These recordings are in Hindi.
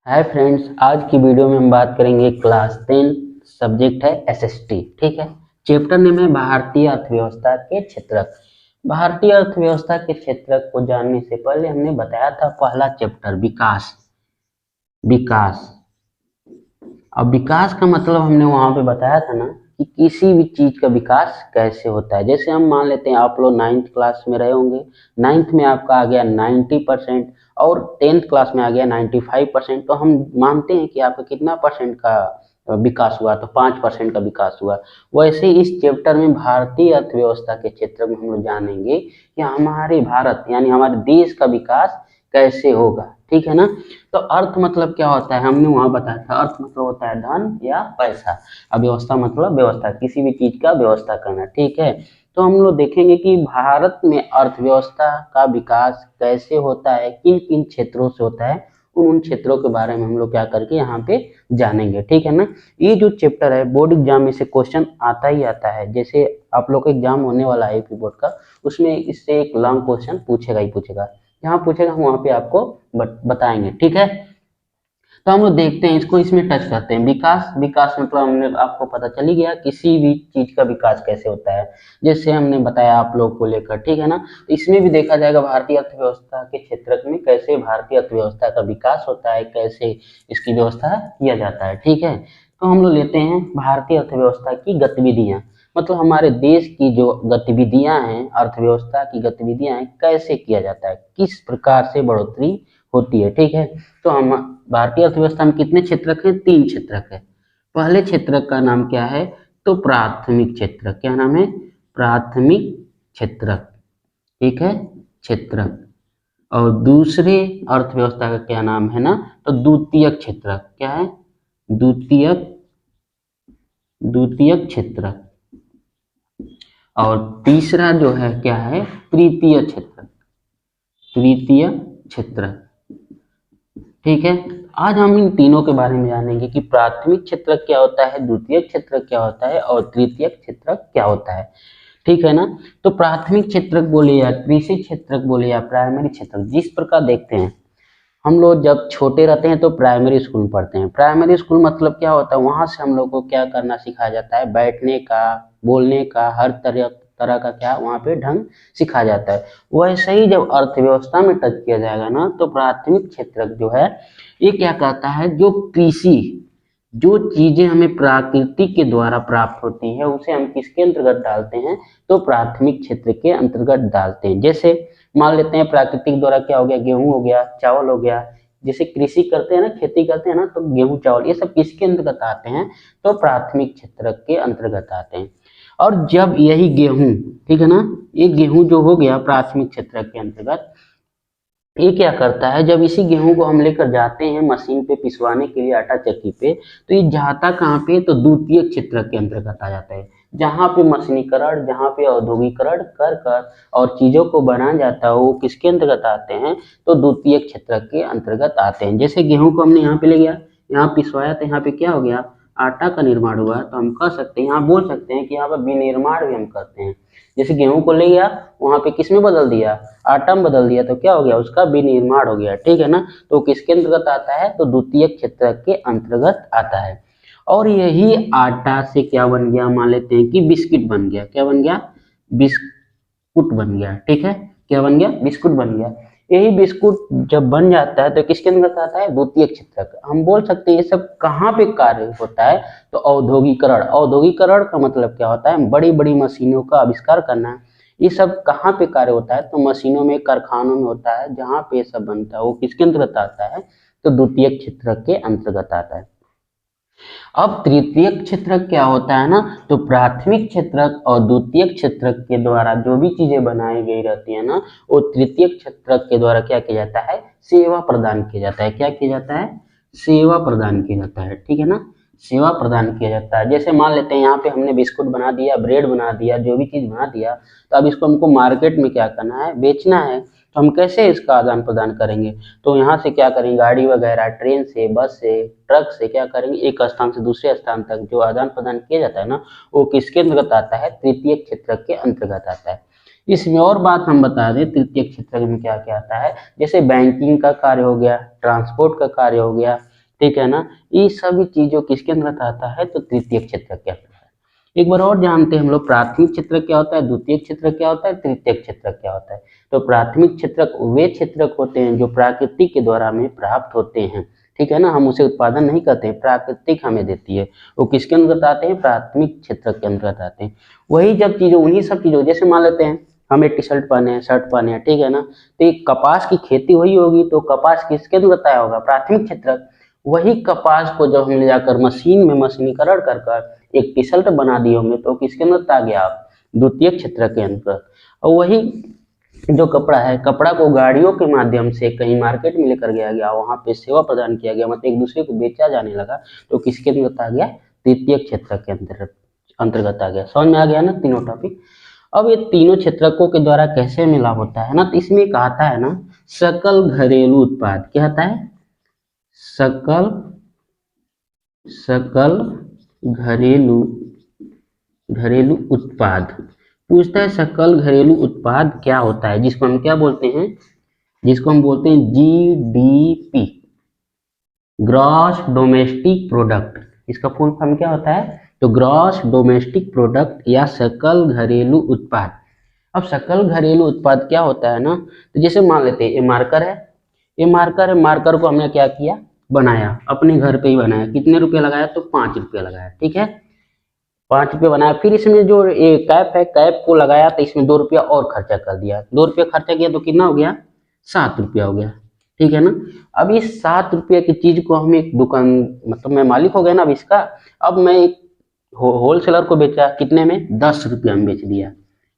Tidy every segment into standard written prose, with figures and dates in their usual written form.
हाय फ्रेंड्स, आज की वीडियो में हम बात करेंगे क्लास 10 सब्जेक्ट है एसएसटी। ठीक है। चैप्टर नेम है भारतीय अर्थव्यवस्था के क्षेत्रक। भारतीय अर्थव्यवस्था के क्षेत्रक को जानने से पहले हमने बताया था पहला चैप्टर विकास। विकास अब विकास का मतलब हमने वहां पे बताया था ना कि किसी भी चीज का विकास कैसे होता है। जैसे हम मान लेते हैं आप लोग 9th क्लास में रहे होंगे, 9th में आपका आ गया 90% और 10th क्लास में आ गया 95%। तो हम मानते हैं कि आपका कितना परसेंट का विकास हुआ, तो 5% का विकास हुआ। वैसे इस चैप्टर में भारतीय अर्थव्यवस्था के क्षेत्र में हम लोग जानेंगे कि हमारे भारत यानी हमारे देश का विकास कैसे होगा। ठीक है ना। तो अर्थ मतलब क्या होता है, हमने वहां बताया था अर्थ मतलब होता है धन या पैसा। अब व्यवस्था मतलब व्यवस्था, किसी भी चीज का व्यवस्था करना। ठीक है। तो हम लोग देखेंगे कि भारत में अर्थव्यवस्था का विकास कैसे होता है, किन किन क्षेत्रों से होता है, उन क्षेत्रों के बारे में हम लोग क्या करके यहाँ पे जानेंगे। ठीक है ना। ये जो चैप्टर है बोर्ड एग्जाम में से क्वेश्चन आता ही आता है। जैसे आप लोग का एग्जाम होने वाला है यूपी बोर्ड का, उसमें इससे एक लॉन्ग क्वेश्चन पूछेगा ही पूछेगा। जहाँ पूछेगा हम वहाँ पे आपको बताएंगे। ठीक है। तो हम लोग देखते हैं इसको, इसमें टच करते हैं। विकास, विकास मतलब हमने आपको पता चल ही गया किसी भी चीज का विकास कैसे होता है, जैसे हमने बताया आप लोग को लेकर। ठीक है ना। तो इसमें भी देखा जाएगा भारतीय अर्थव्यवस्था के क्षेत्र में कैसे भारतीय अर्थव्यवस्था का विकास होता है, कैसे इसकी व्यवस्था किया जाता है। ठीक है। तो हम लोग लेते हैं भारतीय अर्थव्यवस्था की गतिविधियां, मतलब हमारे देश की जो गतिविधियां हैं, अर्थव्यवस्था की गतिविधियां हैं, कैसे किया जाता है, किस प्रकार से बढ़ोतरी होती है। ठीक है। तो हम भारतीय अर्थव्यवस्था में कितने क्षेत्रक हैं, 3 क्षेत्रक है। पहले क्षेत्रक का नाम क्या है, तो प्राथमिक क्षेत्रक। क्या नाम है, प्राथमिक क्षेत्रक। ठीक है, क्षेत्रक। और दूसरे अर्थव्यवस्था का क्या नाम है ना, तो द्वितीयक क्षेत्रक। क्या है, द्वितीयक, द्वितीयक क्षेत्रक। और तीसरा जो है क्या है, तृतीय क्षेत्रक, तृतीय क्षेत्रक। ठीक है। आज हम इन तीनों के बारे में जानेंगे कि प्राथमिक क्षेत्रक क्या होता है, द्वितीय क्षेत्रक क्या होता है और तृतीय क्षेत्रक क्या होता है। ठीक है ना। तो प्राथमिक क्षेत्रक बोले या कृषि क्षेत्रक बोले या प्राइमरी क्षेत्रक, जिस प्रकार देखते हैं हम लोग जब छोटे रहते हैं तो प्राइमरी स्कूल में पढ़ते हैं। प्राइमरी स्कूल मतलब क्या होता है, वहां से हम लोग को क्या करना सिखाया जाता है, बैठने का, बोलने का, हर तरह तरह का क्या वहाँ पे ढंग सिखाया जाता है। वैसे ही जब अर्थव्यवस्था में टच किया जाएगा ना, तो प्राथमिक क्षेत्रक जो है ये क्या कहता है, जो कृषि, जो चीजें हमें प्रकृति के द्वारा प्राप्त होती है उसे हम किसके अंतर्गत डालते हैं, तो प्राथमिक क्षेत्र के अंतर्गत डालते हैं। जैसे मान लेते हैं प्राकृतिक द्वारा क्या हो गया, गेहूं हो गया, चावल हो गया। जैसे कृषि करते हैं ना, खेती करते हैं ना, तो गेहूं चावल ये सब किसके अंतर्गत आते हैं, तो प्राथमिक क्षेत्र के अंतर्गत आते हैं। और जब यही गेहूं, ठीक है ना, ये गेहूं जो हो गया प्राथमिक क्षेत्र के अंतर्गत, ये क्या करता है, जब इसी गेहूं को हम लेकर जाते हैं मशीन पे पिसवाने के लिए आटा चक्की पे, तो ये जाता कहाँ पे, तो द्वितीय क्षेत्र के अंतर्गत आ जाता है। जहाँ पे मशीनीकरण, जहाँ पे औद्योगिकरण कर कर और चीजों को बनाया जाता है वो किसके अंतर्गत आते हैं, तो द्वितीय क्षेत्र के अंतर्गत आते हैं। जैसे गेहूं को हमने यहाँ पे ले गया, यहाँ पिसवाया, तो यहाँ पे क्या हो गया, आटा का निर्माण हुआ। तो हम कह सकते हैं, यहाँ बोल सकते हैं कि यहाँ पर विनिर्माण भी हम करते हैं। जैसे गेहूं को ले गया, वहां पे किस में बदल दिया, आटा में बदल दिया, तो क्या हो गया, उसका विनिर्माण हो गया। ठीक है ना। तो किसके अंतर्गत आता है, तो द्वितीय क्षेत्र के अंतर्गत आता है। और यही आटा से क्या बन गया, मान लेते हैं कि बिस्किट बन गया। क्या बन गया, बिस्कुट बन गया। ठीक है, क्या बन गया, बिस्कुट बन गया। यही बिस्कुट जब बन जाता है तो किसके अंतर्गत आता है, द्वितीय क्षेत्र। हम बोल सकते हैं ये सब कहाँ पे कार्य होता है, तो औद्योगिकरण। औद्योगिकरण का मतलब क्या होता है, बड़ी बड़ी मशीनों का आविष्कार करना। ये सब कहाँ पे कार्य होता है, तो मशीनों में, कारखानों में होता है। जहाँ पे ये सब बनता है वो किसके अंतर्गत आता है, तो द्वितीय क्षेत्र के अंतर्गत आता है। अब तृतीय क्षेत्रक क्या होता है ना, तो प्राथमिक क्षेत्रक और द्वितीय क्षेत्रक के द्वारा जो भी चीजें बनाई गई रहती है ना, वो तृतीय क्षेत्रक के द्वारा क्या किया जाता है, सेवा प्रदान किया जाता है। क्या किया जाता है, सेवा प्रदान किया जाता है। ठीक है ना, सेवा प्रदान किया जाता है। जैसे मान लेते हैं यहाँ पे हमने बिस्कुट बना दिया, ब्रेड बना दिया, जो भी चीज बना दिया, तो अब इसको हमको मार्केट में क्या करना है, बेचना है। तो हम कैसे इसका आदान प्रदान करेंगे, तो यहाँ से क्या करेंगे, गाड़ी वगैरह, ट्रेन से, बस से, ट्रक से क्या करेंगे, एक स्थान से दूसरे स्थान तक जो आदान प्रदान किया जाता है ना, वो किसके अंतर्गत आता है, तृतीय क्षेत्र के अंतर्गत आता है। इसमें और बात हम बता दें, तृतीय क्षेत्र में क्या क्या आता है, जैसे बैंकिंग का कार्य हो गया, ट्रांसपोर्ट का कार्य हो गया, ठीक है ना। ये सभी चीजों किसके अंतर्गत आता है, तो तृतीय क्षेत्र के अंतर्गत। एक बार और जानते हैं हम लोग, प्राथमिक क्षेत्र क्या होता है, द्वितीय क्षेत्र क्या होता है, तृतीय क्षेत्र क्या होता है। तो प्राथमिक क्षेत्रक वे क्षेत्रक होते हैं जो प्रकृति के द्वारा हमें प्राप्त होते हैं, ठीक है ना, हम उसे उत्पादन नहीं करते हैं, प्राकृतिक हमें देती है, वो किसके अंतर्गत आते हैं, प्राथमिक क्षेत्र के अंतर्गत आते हैं। वही जब चीजों, उन्हीं सब चीजों, जैसे मान लेते हैं हमें टी शर्ट पहने हैं, शर्ट पहने हैं, ठीक है ना, तो एक कपास की खेती वही होगी, तो कपास किसके अंतर्गत आया होगा, प्राथमिक क्षेत्र। वही कपास को जब हम ले जाकर मशीन में मशीनीकरण कर कर एक टी शर्ट बना दिए होंगे तो किसके अंतर्गत आ गया, द्वितीय क्षेत्र के अंतर्गत। और वही जो कपड़ा है, कपड़ा को गाड़ियों के माध्यम से कहीं मार्केट में लेकर गया गया, वहां पे सेवा प्रदान किया गया, मतलब एक दूसरे को बेचा जाने लगा, तो किसके अंतर्गत आ गया, तृतीय क्षेत्र के अंतर्गत आ गया। समझ में आ गया ना तीनों टॉपिक। अब ये तीनों क्षेत्रकों के द्वारा कैसे मिला होता है ना, तो इसमें कहता है ना सकल घरेलू उत्पाद, क्या आता है, सकल घरेलू उत्पाद। पूछता है सकल घरेलू उत्पाद क्या होता है, जिसको हम क्या बोलते हैं, जिसको हम बोलते हैं जीडीपी, ग्रॉस डोमेस्टिक प्रोडक्ट। इसका फुल फॉर्म क्या होता है, तो ग्रॉस डोमेस्टिक प्रोडक्ट या सकल घरेलू उत्पाद। अब सकल घरेलू उत्पाद क्या होता है ना, तो जैसे मान लेते हैं ये मार्कर है, ये मार्कर है, मार्कर को हमने क्या किया, बनाया, अपने घर पे ही बनाया, कितने रुपए लगाया, तो 5 रुपये लगाया, ठीक है, 5 रुपये बनाया। फिर इसमें जो ये कैप है, कैप को लगाया तो इसमें 2 रुपया और खर्चा कर दिया, 2 रुपया खर्चा किया तो कितना हो गया, 7 रुपया हो गया, ठीक है ना। अब इस 7 रुपये की चीज को हम एक दुकान, मतलब मैं मालिक हो गया ना अब इसका, अब मैं एक होलसेलर को बेचा, कितने में, 10 रुपया में बेच दिया,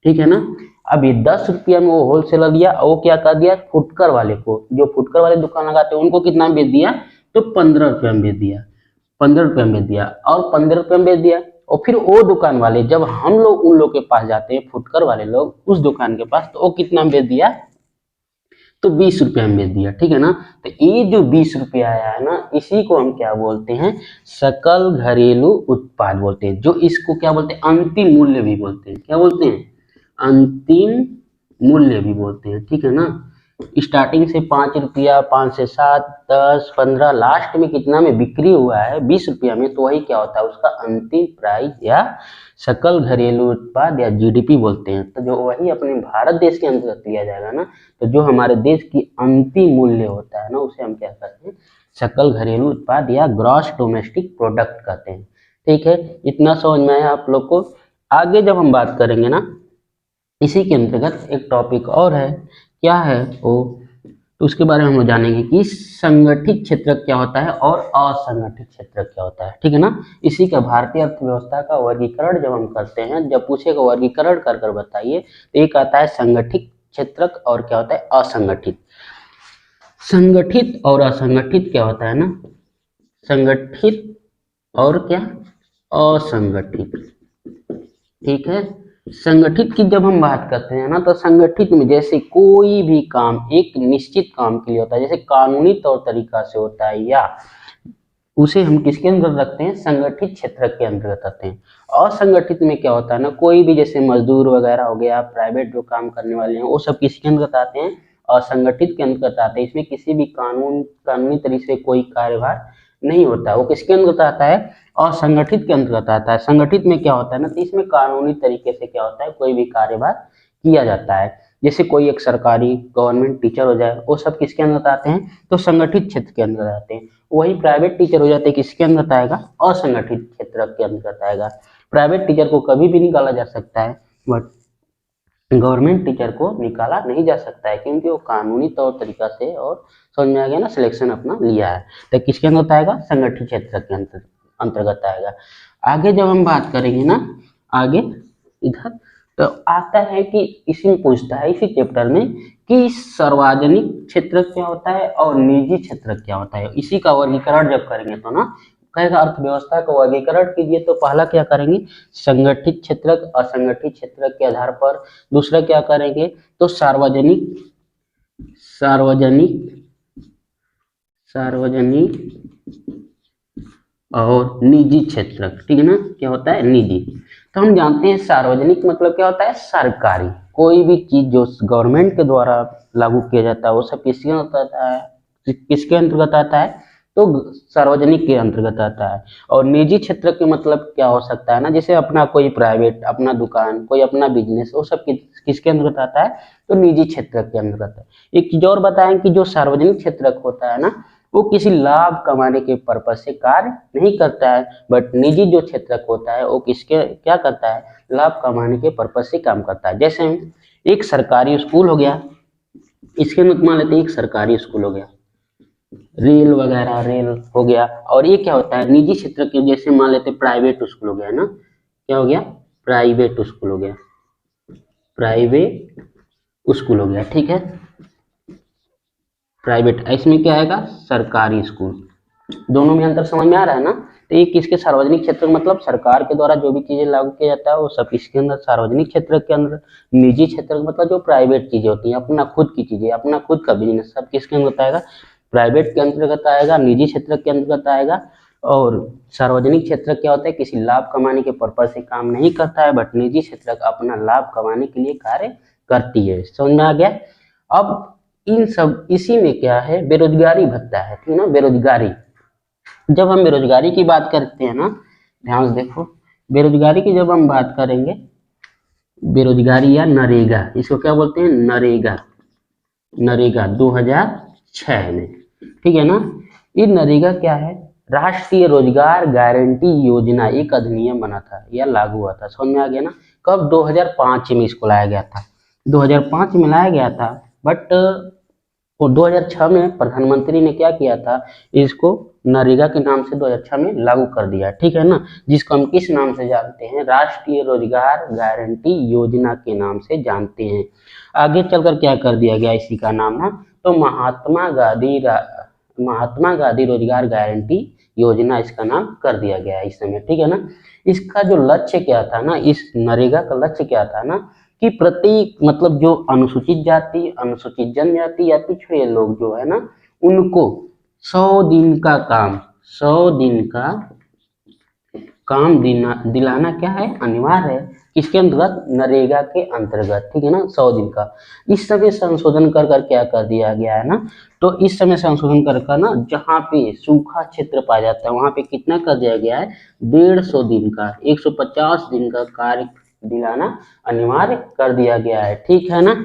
ठीक है ना। अब ये 10 रुपया में वो होलसेलर लिया, वो क्या कर दिया, फुटकर वाले को, जो फुटकर वाले दुकान लगाते हैं उनको कितना बेच दिया, तो 15 रुपया में बेच दिया, 15 रुपये में बेच दिया, और 15 रुपये में बेच दिया। और फिर वो दुकान वाले, जब हम लोग उन लोग के पास जाते हैं, फुटकर वाले लोग उस दुकान के पास, तो वो कितना में बेच दिया, तो 20 रुपये में बेच दिया, ठीक है ना। तो ये जो 20 रुपया आया है ना, इसी को हम क्या बोलते हैं, सकल घरेलू उत्पाद बोलते हैं, जो इसको क्या बोलते हैं, अंतिम मूल्य भी बोलते हैं, क्या बोलते हैं, अंतिम मूल्य भी बोलते हैं, ठीक है ना। स्टार्टिंग से 5 रुपया, 5 से 7, 10, 15, लास्ट में कितना में बिक्री हुआ है, 20 रुपया में, तो वही क्या होता है, उसका अंतिम प्राइस या सकल घरेलू उत्पाद या जीडीपी बोलते हैं। तो जो वही अपने भारत देश के अंतर्गत लिया जाएगा ना, तो जो हमारे देश की अंतिम मूल्य होता है ना, उसे हम क्या कहते हैं, सकल घरेलू उत्पाद या ग्रॉस डोमेस्टिक प्रोडक्ट कहते हैं, ठीक है। इतना समझ में आया आप लोग को। आगे जब हम बात करेंगे ना, इसी के अंतर्गत एक टॉपिक और है, क्या है वो, तो उसके बारे में हम जानेंगे कि संगठित क्षेत्र क्या होता है और असंगठित क्षेत्र क्या होता है, ठीक है ना। इसी का भारतीय अर्थव्यवस्था का वर्गीकरण जब हम करते हैं, जब पूछेगा वर्गीकरण कर कर बताइए, तो एक आता है संगठित क्षेत्र और क्या होता है, असंगठित। संगठित और असंगठित क्या होता है ना, संगठित और क्या, असंगठित, ठीक है। संगठित की जब हम बात करते हैं ना, तो संगठित में जैसे कोई भी काम एक निश्चित काम के लिए होता है, जैसे कानूनी तौर तरीका से होता है, या उसे हम किसके अंदर रखते हैं, संगठित क्षेत्र के अंतर्गत आते हैं। असंगठित में क्या होता है ना, कोई भी जैसे मजदूर वगैरह हो गया, प्राइवेट जो काम करने वाले हैं, वो सब किसके अंतर्गत आते हैं, असंगठित के अंतर्गत आते हैं। इसमें किसी भी कानूनी तरीके से कोई कार्यभार नहीं होता है, वो किसके अंतर्गत आता है, असंगठित के अंतर्गत आता है। संगठित में क्या होता है ना, तो इसमें कानूनी तरीके से क्या होता है, कोई भी कार्यभार किया जाता है। जैसे कोई एक सरकारी गवर्नमेंट टीचर हो जाए, वो सब किसके अंदर आते हैं, तो संगठित क्षेत्र के अंदर आते हैं। वही प्राइवेट टीचर हो जाते हैं, किसके अंदर आएगा, असंगठित क्षेत्र के अंतर्गत आएगा। प्राइवेट टीचर को कभी भी निकाला जा सकता है, बट गवर्नमेंट टीचर को निकाला नहीं जा सकता है, क्योंकि वो कानूनी तौर तरीका से, और समझ में आ गया ना, सिलेक्शन अपना लिया है, तो किसके अंदर आएगा, संगठित क्षेत्र के अंतर्गत आएगा। आगे जब हम बात करेंगे ना, आगे इधर तो आता है कि इसी में पूछता है, इसी चैप्टर में, कि सार्वजनिक क्षेत्र क्या होता है और निजी क्षेत्र क्या होता है। इसी का वर्गीकरण जब करेंगे तो ना, कहेगा अर्थव्यवस्था का वर्गीकरण कीजिए, तो पहला क्या करेंगे, संगठित क्षेत्र असंगठित क्षेत्र के आधार पर। दूसरा क्या करेंगे, तो सार्वजनिक और निजी क्षेत्र, ठीक है ना, क्या होता है, निजी। तो हम जानते हैं सार्वजनिक मतलब क्या होता है, सरकारी, कोई भी चीज जो गवर्नमेंट के द्वारा लागू किया जाता है, वो सब किसके अंतर्गत आता है, तो सार्वजनिक के अंतर्गत आता है। और निजी क्षेत्र के मतलब क्या हो सकता है ना, जैसे अपना कोई प्राइवेट, अपना दुकान, कोई अपना बिजनेस, वो सब किसके अंतर्गत आता है, तो निजी क्षेत्र के अंतर्गत है। एक चीज और बताएं कि जो सार्वजनिक क्षेत्र होता है ना, वो किसी लाभ कमाने के पर्पज से कार्य नहीं करता है, बट निजी जो क्षेत्र होता है वो किसके क्या करता है, लाभ कमाने के पर्पज से काम करता है। जैसे एक सरकारी स्कूल हो गया, इसके मान लेते हैं एक सरकारी स्कूल हो गया, रेल वगैरह, रेल हो गया। और ये क्या होता है, निजी क्षेत्र के, जैसे मान लेते प्राइवेट स्कूल हो गया ना, क्या हो गया, प्राइवेट स्कूल हो गया, प्राइवेट स्कूल हो गया, ठीक है। प्राइवेट, इसमें क्या आएगा, सरकारी स्कूल। दोनों में अंतर समझ में आ रहा है ना। तो ये किसके, सार्वजनिक क्षेत्र, मतलब सरकार के द्वारा जो भी चीजें लागू किया जाता है वो सब इसके अंदर, सार्वजनिक क्षेत्र के अंदर। निजी क्षेत्र मतलब जो प्राइवेट चीजें होती हैं, अपना खुद की चीजें, अपना खुद का बिजनेस, सब किसके अंतर्गत आएगा, प्राइवेट के अंतर्गत आएगा, निजी क्षेत्र के अंतर्गत आएगा। और सार्वजनिक क्षेत्र क्या होता है, किसी लाभ कमाने के पर्पज से काम नहीं करता है, बट निजी क्षेत्र अपना लाभ कमाने के लिए कार्य करती है। समझ में आ गया। अब इन सब, इसी में क्या है, बेरोजगारी भत्ता है, ठीक है ना, बेरोजगारी। जब हम बेरोजगारी की बात करते हैं ना, ध्यान से देखो, बेरोजगारी की जब हम बात करेंगे, बेरोजगारी या नरेगा, इसको क्या बोलते हैं, नरेगा, नरेगा 2006 में, ठीक है ना। ये नरेगा क्या है, राष्ट्रीय रोजगार गारंटी योजना, एक अधिनियम बना था या लागू हुआ था, समझ में आ गया ना। कब, 2005 में इसको लाया गया था, 2005 में लाया गया था, बट और 2006 में प्रधानमंत्री ने क्या किया था, इसको नरेगा के नाम से 2006 में लागू कर दिया, ठीक है ना, जिसको हम किस नाम से जानते हैं, राष्ट्रीय रोजगार गारंटी योजना के नाम से जानते हैं। आगे चलकर क्या कर दिया गया इसी का नाम ना, तो महात्मा गांधी रोजगार गारंटी योजना इसका नाम कर दिया गया है इस समय, ठीक है ना। इसका जो लक्ष्य क्या था ना, इस नरेगा का लक्ष्य क्या था ना, कि प्रत्येक, मतलब जो अनुसूचित जाति, अनुसूचित जनजाति या पिछड़े लोग जो है ना, उनको 100 दिन का काम, 100 दिन का काम दिलाना क्या है, अनिवार्य है। किसके अंतर्गत, नरेगा के अंतर्गत, ठीक है ना, 100 दिन का। इस समय संशोधन कर क्या कर दिया गया है ना, तो इस समय संशोधन कर ना, जहाँ पे सूखा क्षेत्र पाया जाता है वहां पे कितना कर दिया गया है, 150 दिन का, 150 दिन का कार्य दिलाना अनिवार्य कर दिया गया है, ठीक है ना।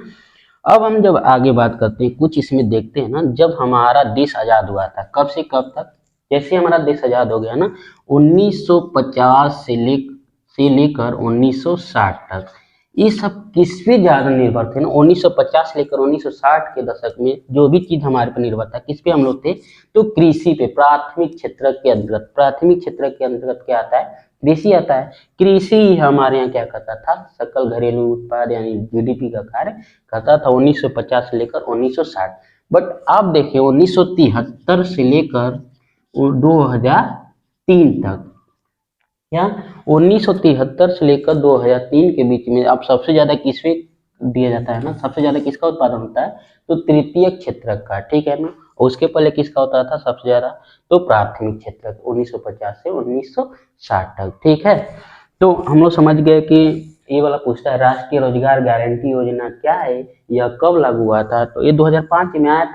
अब हम जब आगे बात करते हैं, कुछ इसमें देखते हैं ना, जब हमारा देश आजाद हुआ था, कब से कब तक, जैसे हमारा देश आजाद हो गया ना, 1950 से लेकर 1960 तक, ये सब किस पे ज्यादा निर्भर थे ना, 1950 लेकर 1960 के दशक में जो भी चीज हमारे पर निर्भर था, किस पे हम लोग थे, तो कृषि पे। प्राथमिक क्षेत्र के अंतर्गत, प्राथमिक क्षेत्र के अंतर्गत क्या आता है, कृषि आता है। कृषि हमारे यहाँ क्या करता था, सकल घरेलू उत्पाद यानी जीडीपी का कार्य करता था 1950 से लेकर 1960। बट आप देखिए 1973 से लेकर 2003 तक, या 1973 से लेकर 2003 के बीच में, अब सबसे ज्यादा किसमें दिया जाता है ना, सबसे ज्यादा किसका उत्पादन होता है, तो तृतीय क्षेत्र का, ठीक है ना। उसके पहले किसका होता था सबसे ज्यादा, तो प्राथमिक क्षेत्र, 1950 से 1960 तक, ठीक है। तो हम लोग समझ गए कि ये वाला पूछता है राष्ट्रीय रोजगार गारंटी योजना क्या है, यह कब लागू हुआ था, तो ये 2005 में आया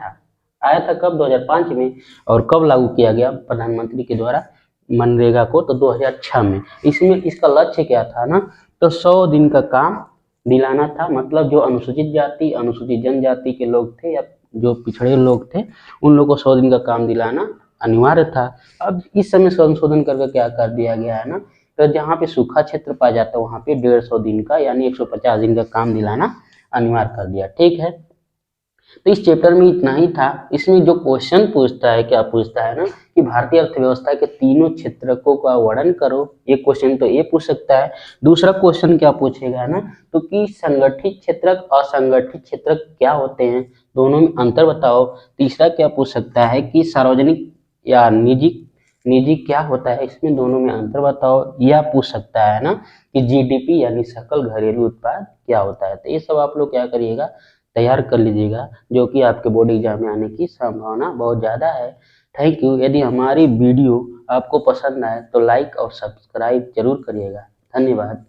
था कब, 2005 में। और कब लागू किया गया प्रधानमंत्री के द्वारा मनरेगा को, तो 2006 में। इसमें इसका लक्ष्य क्या था ना, तो 100 दिन का काम दिलाना था, मतलब जो अनुसूचित जाति, अनुसूचित जनजाति के लोग थे या जो पिछड़े लोग थे, उन लोगों को 100 दिन का काम दिलाना अनिवार्य था। अब इस समय संशोधन करके क्या कर दिया गया है ना, तो जहाँ पे सूखा क्षेत्र पाया जाता है वहाँ पे 150 दिन का यानी 150 दिन का काम दिलाना अनिवार्य कर दिया, ठीक है। तो इस चैप्टर में इतना ही था। इसमें जो क्वेश्चन पूछता है, क्या पूछता है ना, कि भारतीय अर्थव्यवस्था के तीनों क्षेत्रकों का वर्णन करो, एक क्वेश्चन तो ये पूछ सकता है। दूसरा क्वेश्चन क्या पूछेगा ना, तो कि संगठित क्षेत्रक, असंगठित क्षेत्रक क्या होते हैं, दोनों में अंतर बताओ। तीसरा क्या पूछ सकता है कि सार्वजनिक या निजी, निजी क्या होता है, इसमें दोनों में अंतर बताओ। यह पूछ सकता है ना कि जीडीपी यानी सकल घरेलू उत्पाद क्या होता है। तो ये सब आप लोग क्या करिएगा, तैयार कर लीजिएगा, जो कि आपके बोर्ड एग्जाम में आने की संभावना बहुत ज़्यादा है। Thank you. यदि हमारी वीडियो आपको पसंद आए तो लाइक और सब्सक्राइब जरूर करिएगा। धन्यवाद।